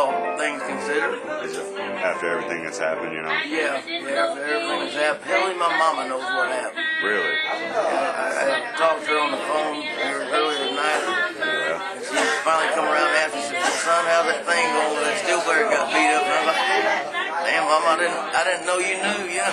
all things considered. After everything that's happened, you know? Yeah, after everything that's happened. Hell, even my mama knows what happened. Really? I talked to her on the phone earlier tonight. Yeah. And she finally come around and asked me, she said, son, how's that thing going with that steel player got beat up? And I was like, damn, Mama, I didn't know you knew, you know?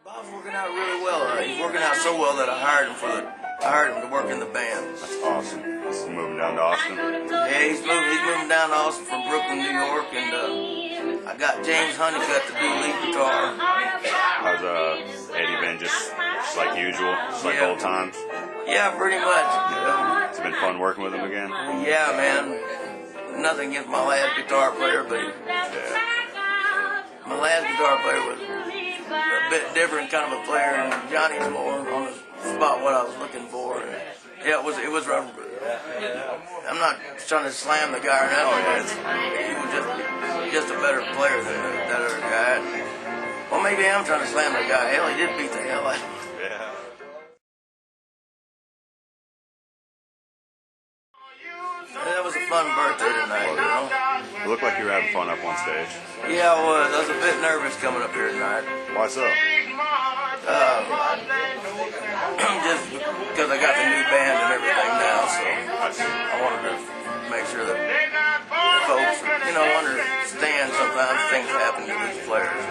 Bob's working out really well. He's working out so well that I hired him to work in the band. That's awesome. He's moving down to Austin. Yeah, he's moving down to Austin from Brooklyn, New York, and I got James Hancock to do lead guitar. How's Eddie been? Just like usual, just like old times? Yeah, pretty much. Yeah. It's been fun working with him again? Yeah, man. Nothing against my last guitar player, but my last guitar player was a bit different kind of a player, and Johnny's more on the spot what I was looking for. And yeah, it was rough. I'm not trying to slam the guy or nothing. He was just a better player than that other guy. Well, maybe I'm trying to slam the guy. Hell, he did beat the hell out of him. Yeah. That was a fun birthday tonight, you know. It looked like you were having fun up on stage. Yeah, I was. I was a bit nervous coming up here tonight. Why so? Just because I got the new band and everything now, so I wanted to make sure that folks, understand sometimes things happen to these players.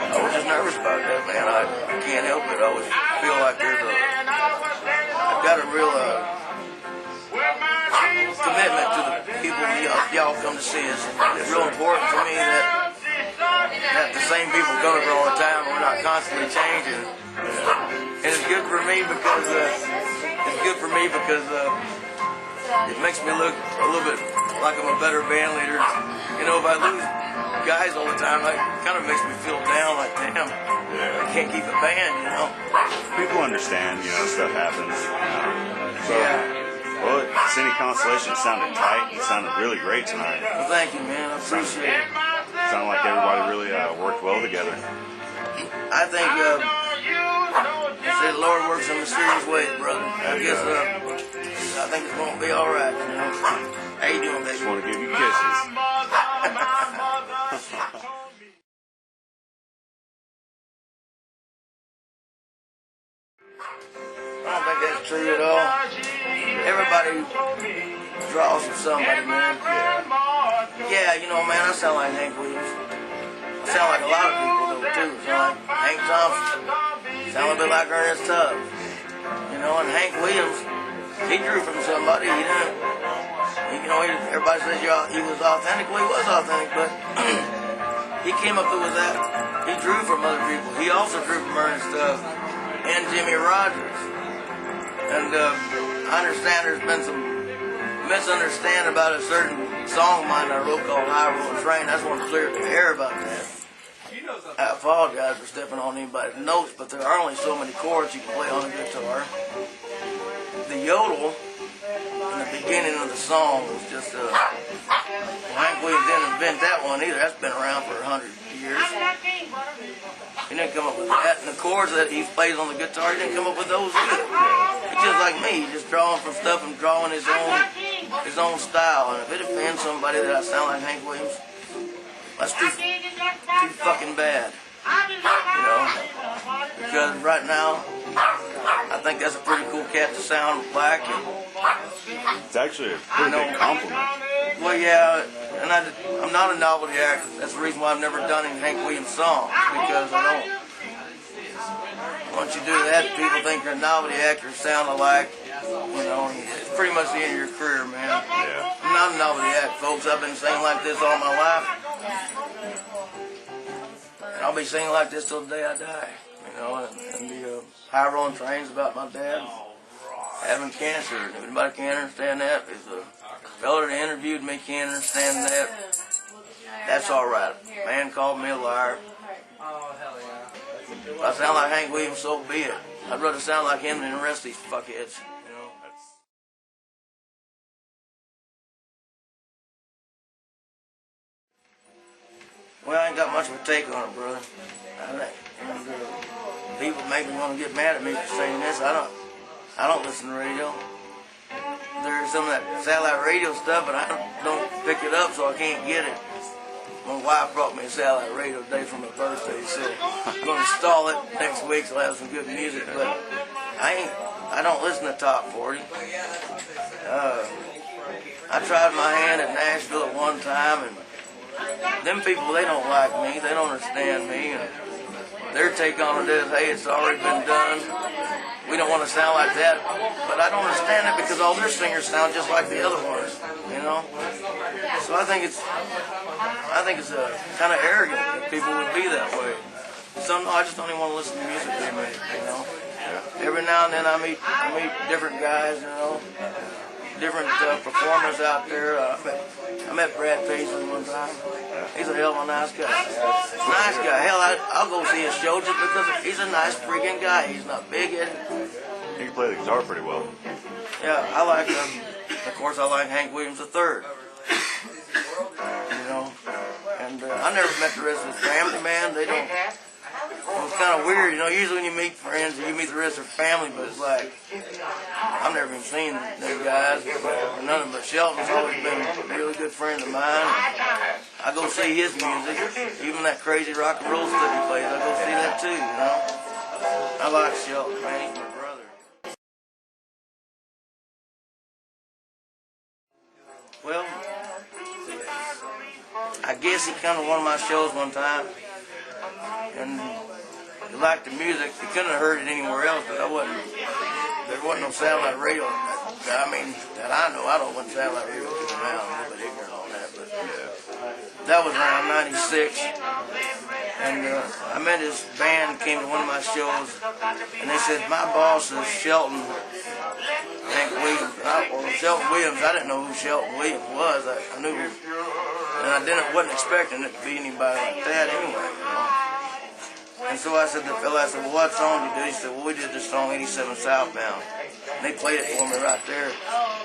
I was just nervous about that, man. I can't help it. I always feel like I've got a real commitment to the people y'all come to see us. It's real important to me that the same people come here all the time. We're not constantly changing, and it's good for me because it makes me look a little bit like I'm a better band leader. You know, if I lose guys all the time, it kind of makes me feel down. Like, damn, I can't keep a band. You know. People understand. Stuff happens. So. Yeah. Well, Cindy Constellation sounded tight. It sounded really great tonight. Well, thank you, man. I appreciate it. Sounded like everybody really worked well together. I think the Lord works in mysterious ways, brother. I think it's going to be all right. You know? How you doing, baby? Just want to give you kisses. I don't think that's true at all. Everybody draws from somebody, man. Yeah, man, I sound like Hank Williams. I sound like a lot of people, though, too. I sound like Hank Thompson. I sound a bit like Ernest Tubbs. And Hank Williams, he drew from somebody. He didn't. Everybody says he was authentic. Well, he was authentic, but he came up with that. He drew from other people. He also drew from Ernest Tubbs and Jimmy Rogers. And I understand there's been some misunderstanding about a certain song of mine I wrote called High Rolling Train. I just want to clear the air about that. I apologize for stepping on anybody's notes, but there are only so many chords you can play on a guitar. The yodel in the beginning of the song was just Hank Williams didn't invent that one either. That's been around for 100 years. He didn't come up with that. And the chords that he plays on the guitar, he didn't come up with those either. He's just like me. He's just drawing from stuff and drawing his own style. And if it offends somebody that I sound like Hank Williams, that's too fucking bad. Because right now, I think that's a pretty cool cat to sound like. It's actually a pretty big compliment. Well, yeah, and I'm not a novelty actor. That's the reason why I've never done any Hank Williams songs, because I don't. Once you do that, people think you're a novelty actor, sound alike. It's pretty much the end of your career, man. Yeah. I'm not a novelty actor, folks. I've been singing like this all my life. And I'll be singing like this till the day I die. And the High Rolling Train's about my dad having cancer. If anybody can't understand that, if the fella that interviewed me can't understand that, that's all right. Man called me a liar. If I sound like Hank Williams, so be it. I'd rather sound like him than the rest of these fuckheads. Well, I ain't got much of a take on it, brother. People make me want to get mad at me for saying this. I don't listen to radio. there's some of that satellite radio stuff, but I don't pick it up, so I can't get it. My wife brought me a satellite radio today for my birthday, so I'm gonna install it next week, so I'll have some good music. But I don't listen to top 40. I tried my hand at Nashville at one time, and them people, they don't like me, they don't understand me, and their take on it is, hey, it's already been done. We don't want to sound like that, but I don't understand it because all their singers sound just like the other ones, you know. So I think it's kind of arrogant that people would be that way. So no, I just don't even want to listen to music they make, you know. Every now and then I meet different guys, you know, different performers out there. I met Brad Paisley one time. He's a hell of a nice guy. Nice guy. Hell, I'll go see his show just because he's a nice freaking guy. He's not big-headed. He can play the guitar pretty well. Yeah, I like him. Of course, I like Hank Williams III. You know, and I never met the rest of his family, man. They don't. Well, it's kind of weird, you know. Usually when you meet friends, you meet the rest of their family, but it's like I've never even seen them guys. None of them, but Shelton's always been a really good friend of mine. I go see his music, even that crazy rock and roll stuff he plays. I go see that too, you know. I like Shelton, man. He's my brother. Well, I guess he came to one of my shows one time, and he liked the music. He couldn't have heard it anywhere else, but there wasn't no satellite radio. I mean, that I know. I don't want satellite radio came out. I'm a little bit ignorant on that, but that was around '96. And I met his band, came to one of my shows, and they said, my boss is Shelton Hank Williams. Or Shelton Williams. I didn't know who Shelton Williams was. I knew him, and I wasn't expecting it to be anybody like that anyway, you know. And so I said to the fella, I said, well, what song did you do? He said, well, we did this song, 87 Southbound. And they played it for me right there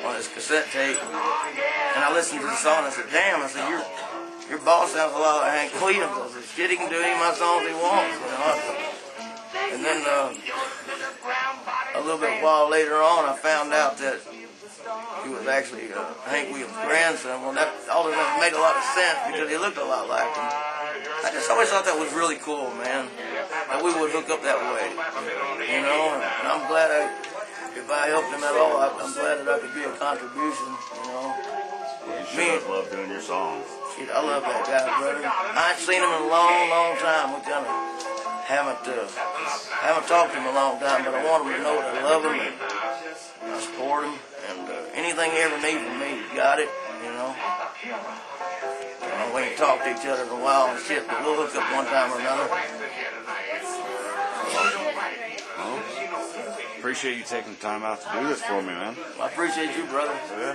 on this cassette tape. And I listened to the song, and I said, damn, I said, your boss sounds a lot like Hank Williams. I said, shit, he can do any of my songs he wants, you know. And then a little bit while later on, I found out that he was actually Hank Williams' grandson. Well, that all of that made a lot of sense because he looked a lot like him. I just always thought that was really cool, man, that we would hook up that way, you know. And I'm glad if I helped him at all, I'm glad that I could be a contribution, you know. You sure love doing your songs. Shit, I love that guy, brother. I ain't seen him in a long, long time. We kind of haven't talked to him in a long time, but I want him to know that I love him and I support him, and anything he ever needs from me, he got it, you know. We ain't talked to each other in a while and shit, but we'll hook up one time or another. Well, appreciate you taking the time out to do this for me, man. I appreciate you, brother. Yeah.